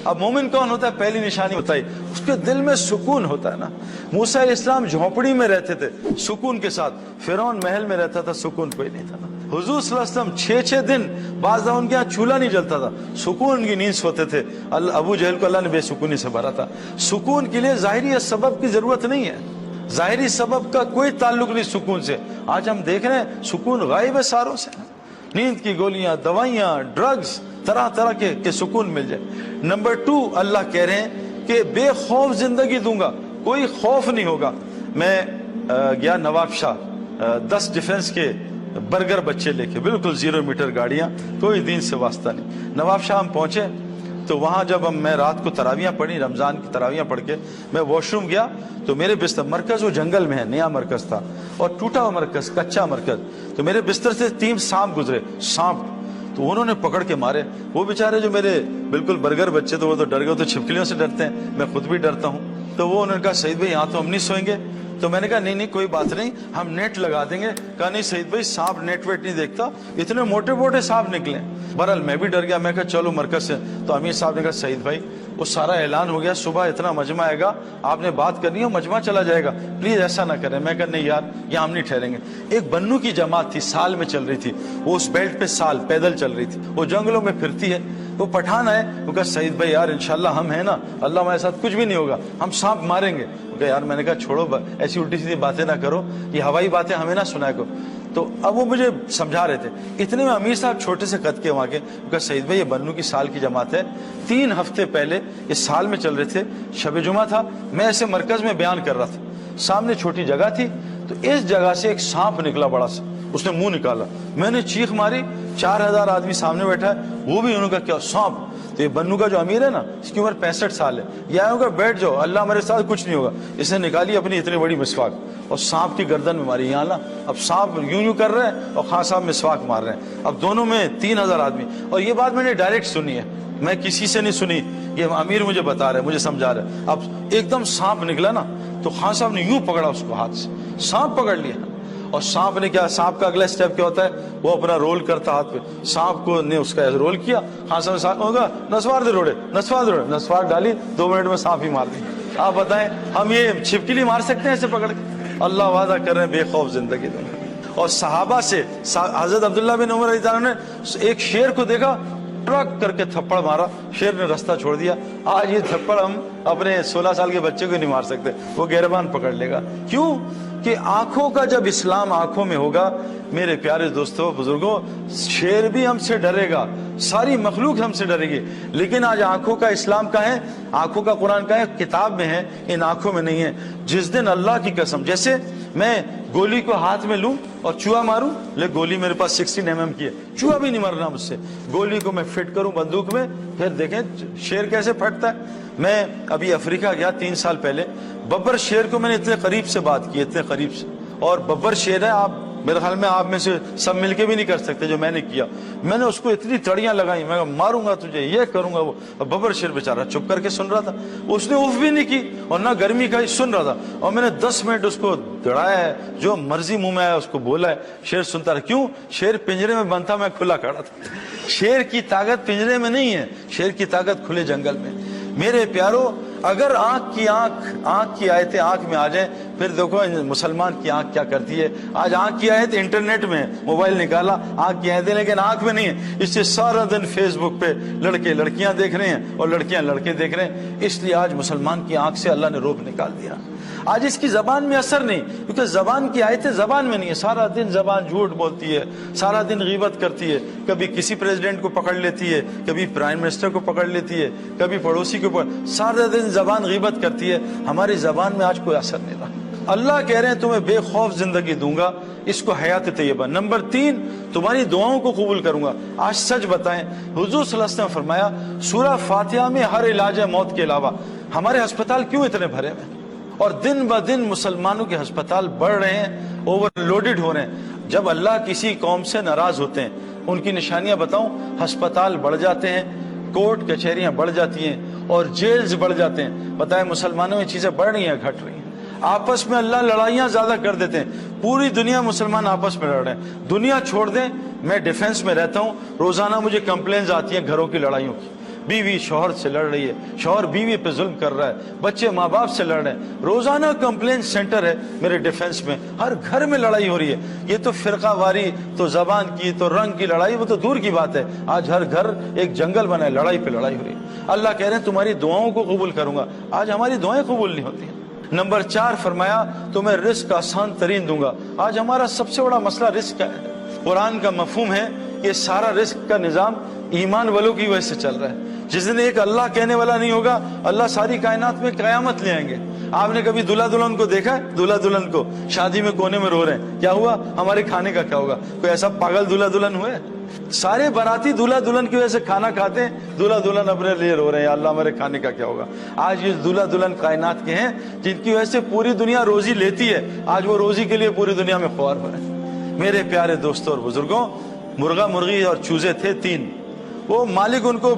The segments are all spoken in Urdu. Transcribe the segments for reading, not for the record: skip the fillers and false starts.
اب مومن کون ہوتا ہے؟ پہلی نشانی بتائی، اس کے دل میں سکون ہوتا ہے نا۔ موسیٰ علیہ السلام جھونپڑی میں رہتے تھے سکون کے ساتھ، فرعون محل میں رہتا تھا، سکون کوئی نہیں تھا نا۔ حضور صلی اللہ علیہ وسلم 6 دن بعض ان کے یہاں چولہا نہیں جلتا تھا، سکون کی نیند سوتے تھے۔ ابو جہل کو اللہ نے بے سکونی سے بھرا تھا۔ سکون کے لیے ظاہری سبب کی ضرورت نہیں ہے، ظاہری سبب کا کوئی تعلق نہیں سکون سے۔ آج ہم دیکھ رہے ہیں سکون غائب ہے ساروں سے، نیند کی گولیاں، دوائیاں، ڈرگز، طرح طرح کے سکون مل جائے۔ نمبر 2، اللہ کہہ رہے ہیں کہ بے خوف زندگی دوں گا، کوئی خوف نہیں ہوگا۔ میں گیا نواب شاہ، 10 ڈیفنس کے برگر بچے لے کے، بالکل 0 میٹر گاڑیاں، کوئی دین سے واسطہ نہیں۔ نواب شاہ ہم پہنچے تو وہاں جب میں رات کو تراویاں پڑھی، رمضان کی تراویاں پڑھ کے میں واش روم گیا تو میرے بستر، مرکز وہ جنگل میں ہے، نیا مرکز تھا اور ٹوٹا ہوا مرکز، کچا مرکز، تو میرے بستر سے 3 سانپ گزرے، سانپ، تو انہوں نے پکڑ کے مارے۔ وہ بیچارے جو میرے بالکل برگر بچے تو وہ تو ڈر گئے، تو چھپکلیوں سے ڈرتے ہیں، میں خود بھی ڈرتا ہوں۔ تو وہ انہوں نے کہا سعید بھائی یہاں تو ہم نہیں سوئیں گے۔ تو میں نے کہا نہیں کوئی بات نہیں، ہم نیٹ لگا دیں گے۔ کہا نہیں سعید بھائی سانپ نیٹ ویٹ نہیں دیکھتا، اتنے موٹے موٹے سانپ نکلے۔ بہرحال میں بھی ڈر گیا، میں کہا چلو مرکز سے۔ تو امیر صاحب نے کہا سعید بھائی وہ سارا اعلان ہو گیا، صبح اتنا مجمع آئے گا، آپ نے بات کرنی ہے مجمع چلا جائے گا، پلیز ایسا نہ کریں۔ میں کہا نہیں یار یہاں ہم نہیں ٹھہریں گے۔ ایک بنو کی جماعت تھی، سال میں چل رہی تھی، وہ اس بیلٹ پہ سال پیدل چل رہی تھی، وہ جنگلوں میں پھرتی ہے۔ وہ پٹھان آئے، وہ کہا سعید بھائی یار انشاءاللہ ہم ہیں نا، اللہ ہمارے ساتھ کچھ بھی نہیں ہوگا، ہم سانپ ماریں گے۔ یار میں نے کہا چھوڑو ایسی الٹی سیدھی باتیں نہ کرو، یہ ہوائی باتیں ہمیں نہ سنایا کرو۔ تو اب وہ مجھے سمجھا رہے تھے، اتنے میں امیر صاحب چھوٹے سے قد کے وہاں کے، کہا سعید بھائی یہ بنو کی سال کی جماعت ہے، 3 ہفتے پہلے اس سال میں چل رہے تھے، شب جمعہ تھا، میں ایسے مرکز میں بیان کر رہا تھا، سامنے چھوٹی جگہ تھی، تو اس جگہ سے ایک سانپ نکلا بڑا سا، اس نے منہ نکالا، میں نے چیخ ماری، 4000 آدمی سامنے بیٹھا ہے، وہ بھی انہوں نے کہا کیا سانپ؟ تو یہ بنو کا جو امیر ہے نا، اس کی عمر 65 سال ہے، یہ آیا ہوگا بیٹھ جاؤ اللہ ہمارے ساتھ کچھ نہیں ہوگا۔ اس نے نکالی اپنی اتنی بڑی مسواک اور سانپ کی گردن میں ماری، یہاں نا اب سانپ یوں کر رہے ہیں اور خان صاحب مسواک مار رہے ہیں، اب دونوں میں 3000 آدمی۔ اور یہ بات میں نے ڈائریکٹ سنی ہے، میں کسی سے نہیں سنی، یہ امیر مجھے بتا رہے، مجھے سمجھا رہے۔ اب ایک دم سانپ نکلا نا تو خان صاحب نے یوں پکڑا اس کو ہاتھ سے، سانپ پکڑ لیا، اور سانپ نے کیا، سانپ کا اگلا سٹیپ کیا ہوتا ہے، وہ اپنا رول کرتا ہاتھ پہ، سانپ کو نے اس کا رول کیا، خان صاحب نے سانپ ہوگا نسوار دے روڑے، نسوار ڈالی، 2 منٹ میں سانپ ہی مار دی۔ آپ بتائیں ہم یہ چھپکلی مار سکتے ہیں ایسے پکڑ کے؟ اللہ وعدہ کر رہے ہیں بے خوف زندگی دیں گے۔ اور صحابہ سے حضرت عبداللہ بن عمر رضی اللہ عنہ نے ایک شیر کو دیکھا، ٹرک کر کے تھپڑ مارا، شیر نے رستہ چھوڑ دیا۔ آج یہ تھپڑ ہم اپنے 16 سال کے بچے کو نہیں مار سکتے، وہ گہربان پکڑ لے گا۔ کیوں کہ آنکھوں کا جب اسلام آنکھوں میں ہوگا، میرے پیارے دوستو بزرگوں، شیر بھی ہم سے ڈرے گا، ساری مخلوق ہم سے ڈرے گی، لیکن آج آنکھوں کا اسلام کا ہے، آنکھوں کا قرآن کا ہے، کتاب میں ہے، ان آنکھوں میں نہیں ہے۔ جس دن اللہ کی قسم، جیسے میں گولی کو ہاتھ میں لوں اور چوہا ماروں، لیکن گولی میرے پاس 16 mm کی ہے، چوہا بھی نہیں مرنا مجھ سے، گولی کو میں فٹ کروں بندوق میں، پھر دیکھیں شیر کیسے پھٹتا ہے۔ میں ابھی افریقہ گیا 3 سال پہلے، ببر شیر کو میں نے اتنے قریب سے بات کی، اتنے قریب سے، اور ببر شیر ہے، آپ میرے خیال میں آپ میں سے سب مل کے بھی نہیں کر سکتے جو میں نے کیا۔ میں نے اس کو اتنی تڑیاں لگائی، میں ماروں گا تجھے، یہ کروں گا وہ، ببر شیر بیچارہ چپ کر کے سن رہا تھا، اس نے اف بھی نہیں کی اور نہ گرمی کا، سن رہا تھا، اور میں نے 10 منٹ اس کو دڑایا ہے، جو مرضی منہ میں آیا اس کو بولا ہے، شیر سنتا رہا۔ کیوں؟ شیر پنجرے میں بند تھا، میں کھلا کھڑا تھا۔ شیر کی طاقت پنجرے میں نہیں ہے، شیر کی طاقت کھلے جنگل میں۔ میرے پیارو، اگر آنکھ کی آیتیں آنکھ میں آ جائیں، پھر دیکھو مسلمان کی آنکھ کیا کرتی ہے۔ آج آنکھ کی آیت انٹرنیٹ میں ہے، موبائل نکالا، آنکھ کی آیتیں، لیکن آنکھ میں نہیں ہے، اس سے سارا دن فیس بک پہ لڑکے لڑکیاں دیکھ رہے ہیں اور لڑکیاں لڑکے دیکھ رہے ہیں۔ اس لیے آج مسلمان کی آنکھ سے اللہ نے روب نکال دیا۔ آج اس کی زبان میں اثر نہیں، کیونکہ زبان کی آیتیں زبان میں نہیں ہے، سارا دن زبان جھوٹ بولتی ہے، سارا دن غیبت کرتی ہے، کبھی کسی پریزیڈنٹ کو پکڑ لیتی ہے، کبھی پرائم منسٹر کو پکڑ لیتی ہے، کبھی پڑوسی کو سارا دن زبان غیبت کرتی ہے۔ ہماری زبان میں آج کوئی اثر نہیں رہا۔ اللہ کہہ رہے ہیں تمہیں بے خوف زندگی دوں گا، اس کو حیات طیبہ۔ نمبر 3، تمہاری دعاؤں کو قبول کروں گا۔ آج سچ بتائیں، حضور صلی اللہ علیہ وسلم نے فرمایا سورہ فاتحہ میں ہر علاج ہے موت کے علاوہ۔ ہمارے ہسپتال کیوں اتنے بھرے ہوئے ہیں؟ اور دن بہ دن مسلمانوں کے ہسپتال بڑھ رہے ہیں، اوور لوڈڈ ہو رہے ہیں۔ جب اللہ کسی قوم سے ناراض ہوتے ہیں، ان کی نشانیاں بتاؤں، ہسپتال بڑھ جاتے ہیں، کورٹ کچہریاں بڑھ جاتی ہیں اور جیلز بڑھ جاتے ہیں۔ بتائیں مسلمانوں میں چیزیں بڑھ رہی ہیں گھٹ رہی ہیں؟ آپس میں اللہ لڑائیاں زیادہ کر دیتے ہیں، پوری دنیا مسلمان آپس میں لڑ رہے ہیں۔ دنیا چھوڑ دیں، میں ڈیفنس میں رہتا ہوں، روزانہ مجھے کمپلینز آتی ہیں گھروں کی لڑائیوں کی، بیوی شوہر سے لڑ رہی ہے، شوہر بیوی پہ ظلم کر رہا ہے، بچے ماں باپ سے لڑ رہے ہیں، روزانہ کمپلین سینٹر ہے میرے ڈیفنس میں، ہر گھر میں لڑائی ہو رہی ہے۔ یہ تو فرقہ واری، تو زبان کی، تو رنگ کی لڑائی، وہ تو دور کی بات ہے، آج ہر گھر ایک جنگل بنا ہے، لڑائی پہ لڑائی ہو رہی ہے۔ اللہ کہہ رہے ہیں تمہاری دعاؤں کو قبول کروں گا، آج ہماری دعائیں قبول نہیں ہوتی ہیں۔ نمبر 4 فرمایا تمہیں رزق آسان ترین دوں گا۔ آج ہمارا سب سے بڑا مسئلہ رزق کا ہے۔ قرآن کا مفہوم ہے کہ سارا رزق کا نظام ایمان والوں کی وجہ سے چل رہا ہے۔ جس دن ایک اللہ کہنے والا نہیں ہوگا، اللہ ساری کائنات میں قیامت لے آئیں گے۔ آپ نے کبھی دلہا دلہن کو دیکھا ہے؟ دلہا دلہن کو شادی میں کونے میں رو رہے ہیں، کیا ہوا؟ ہمارے کھانے کا کیا ہوگا؟ کوئی ایسا پاگل دلہا دلہن ہوئے؟ سارے باراتی دلہا دلہن کی وجہ سے کھانا کھاتے ہیں، دلہا دلہن اپنے لیے رو رہے ہیں، یا اللہ ہمارے کھانے کا کیا ہوگا؟ آج یہ دلہا دلہن کائنات کے ہیں جن کی وجہ سے پوری دنیا روزی لیتی ہے، آج وہ روزی کے لیے پوری دنیا میں خوار ہو رہے ہیں۔ میرے پیارے دوستوں اور بزرگوں، مرغا مرغی اور چوزے تھے 3، وہ مالک ان کو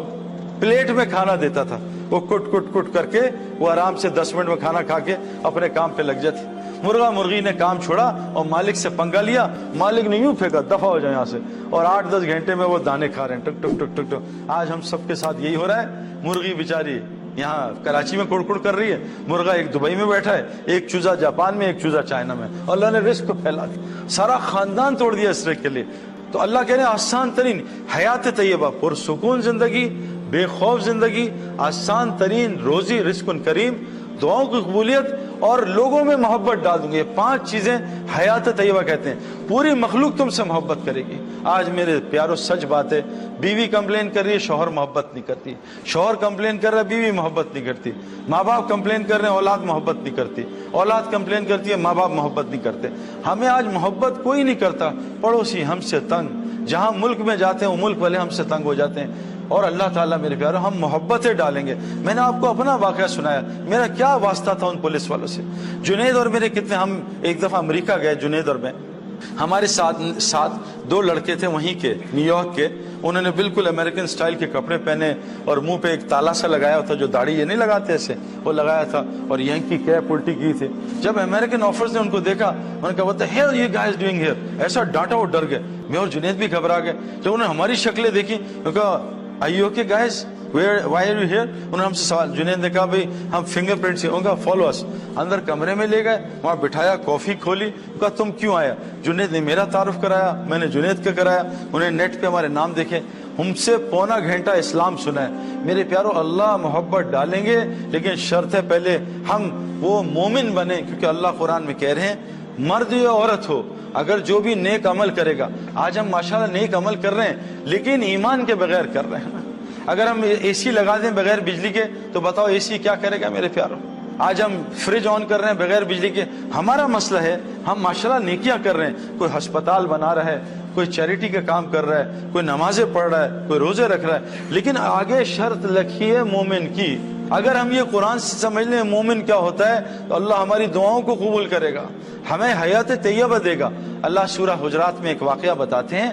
پلیٹ میں کھانا دیتا تھا، وہ کٹ کٹ کٹ کر کے وہ آرام سے 10 منٹ میں کھانا کھا کے اپنے کام پہ لگ جاتے۔ مرغا مرغی نے کام چھوڑا اور مالک سے پنگا لیا، مالک نے یوں پھینکا دفع ہو جائے یہاں سے، اور 8-10 گھنٹے میں وہ دانے کھا رہے ہیں، ٹک ٹک ٹک ٹک ٹک۔ آج ہم سب کے ساتھ یہی ہو رہا ہے۔ مرغی بیچاری یہاں کراچی میں کڑکڑ کر رہی ہے، مرغا ایک دبئی میں بیٹھا ہے، ایک چوزا جاپان میں، ایک چوزا چائنا میں، اور اللہ نے رزق کو پھیلا دیا، سارا خاندان توڑ دیا اس رزق کے لیے۔ تو اللہ کہہ رہے ہیں آسان ترین حیات طیبہ، پرسکون زندگی، بے خوف زندگی، آسان ترین روزی، رزق کریم، دعاؤں کی قبولیت، اور لوگوں میں محبت ڈال دوں گے۔ یہ 5 چیزیں حیات طیبہ کہتے ہیں۔ پوری مخلوق تم سے محبت کرے گی۔ آج میرے پیاروں سچ بات ہے، بیوی کمپلین کر رہی ہے، شوہر محبت نہیں کرتی، شوہر کمپلین کر رہا ہے، بیوی محبت نہیں کرتی، ماں باپ کمپلین کر رہے ہیں، اولاد محبت نہیں کرتی، اولاد کمپلین کرتی ہے، ماں باپ محبت نہیں کرتے۔ ہمیں آج محبت کوئی نہیں کرتا، پڑوسی ہم سے تنگ، جہاں ملک میں جاتے ہیں وہ ملک والے ہم سے تنگ ہو جاتے ہیں۔ اور اللہ تعالیٰ میرے پیاروں ہم محبتیں ڈالیں گے۔ میں نے آپ کو اپنا واقعہ سنایا، میرا کیا واسطہ تھا ان پولیس والوں سے۔ جنید اور میرے کتنے، ہم ایک دفعہ امریکہ گئے، جنید اور میں، ہمارے ساتھ 2 لڑکے تھے وہیں کے، نیو یارک کے، انہوں نے بالکل امریکن سٹائل کے کپڑے پہنے اور منہ پہ ایک تالا سا لگایا تھا، جو داڑھی یہ نہیں لگاتے ایسے، وہ لگایا تھا، اور یہیں کی کیپ الٹی کی تھی۔ جب امریکن آفیسر نے ان کو دیکھا، انہوں نے کہا what the hell you guys doing here؟ ایسا ڈانٹا، وہ ڈر گئے، میں اور جنید بھی گھبرا گئے۔ جب انہوں نے ہماری شکلیں دیکھی، انہوں نے کہا are you okay guys? Why are you here؟ انہوں نے ہم سے سوال، جنید نے کہا بھئی ہم فنگر پرنٹ سے، انہوں نے کہا follow us۔ اندر کمرے میں لے گئے، وہاں بٹھایا، کافی کھولی، کہا تم کیوں آیا؟ جنید نے میرا تعارف کرایا، میں نے جنید کا کرایا، انہیں نیٹ پہ ہمارے نام دیکھے، ہم سے پونا گھنٹہ اسلام سنا ہے۔ میرے پیارو اللہ محبت ڈالیں گے، لیکن شرط ہے پہلے ہم وہ مومن بنیں، کیونکہ اللہ قرآن میں کہہ رہے ہیں مرد یا عورت ہو، اگر جو بھی نیک عمل کرے گا، آج ہم ماشاءاللہ نیک عمل کر رہے ہیں لیکن ایمان کے بغیر کر رہے ہیں۔ اگر ہم اے سی لگا دیں بغیر بجلی کے تو بتاؤ اے سی کیا کرے گا میرے پیاروں؟ آج ہم فریج آن کر رہے ہیں بغیر بجلی کے۔ ہمارا مسئلہ ہے ہم ماشاءاللہ نیکیاں کر رہے ہیں، کوئی ہسپتال بنا رہا ہے، کوئی چیریٹی کا کام کر رہا ہے، کوئی نمازیں پڑھ رہا ہے، کوئی روزے رکھ رہا ہے، لیکن آگے شرط لکھی ہے مومن کی۔ اگر ہم یہ قرآن سے سمجھ لیں مومن کیا ہوتا ہے تو اللہ ہماری دعاؤں کو قبول کرے گا، ہمیں حیات طیبہ دے گا۔ اللہ سورہ حجرات میں ایک واقعہ بتاتے ہیں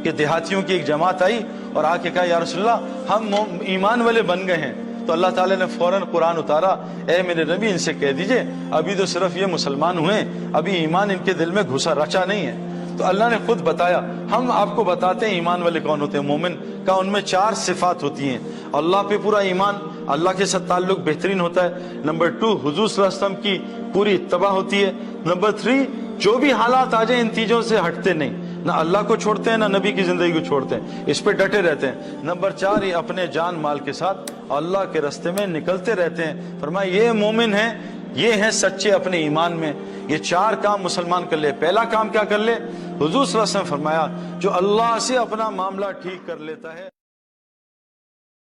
کہ دیہاتیوں کی ایک جماعت آئی اور آ کے کہا یا رسول اللہ ہم ایمان والے بن گئے ہیں، تو اللہ تعالیٰ نے فوراً قرآن اتارا، اے میرے نبی ان سے کہہ دیجئے ابھی تو صرف یہ مسلمان ہوئے، ابھی ایمان ان کے دل میں گھسا رچا نہیں ہے۔ تو اللہ نے خود بتایا، ہم آپ کو بتاتے ہیں ایمان والے کون ہوتے ہیں۔ مومن کا ان میں 4 صفات ہوتی ہیں، اللہ پہ پورا ایمان، اللہ کے ساتھ تعلق بہترین ہوتا ہے۔ نمبر 2 حضور صلی اللہ علیہ وسلم کی پوری اتباع ہوتی ہے۔ نمبر 3 جو بھی حالات آ جائیں ان چیزوں سے ہٹتے نہیں، نہ اللہ کو چھوڑتے ہیں نہ نبی کی زندگی کو چھوڑتے ہیں، اس پہ ڈٹے رہتے ہیں۔ نمبر 4 یہ اپنے جان مال کے ساتھ اللہ کے راستے میں نکلتے رہتے ہیں۔ فرمایا یہ مومن ہیں، یہ ہیں سچے اپنے ایمان میں۔ یہ 4 کام مسلمان کر لے۔ پہلا کام کیا کر لے؟ حضور صلی اللہ علیہ وسلم فرمایا جو اللہ سے اپنا معاملہ ٹھیک کر لیتا ہے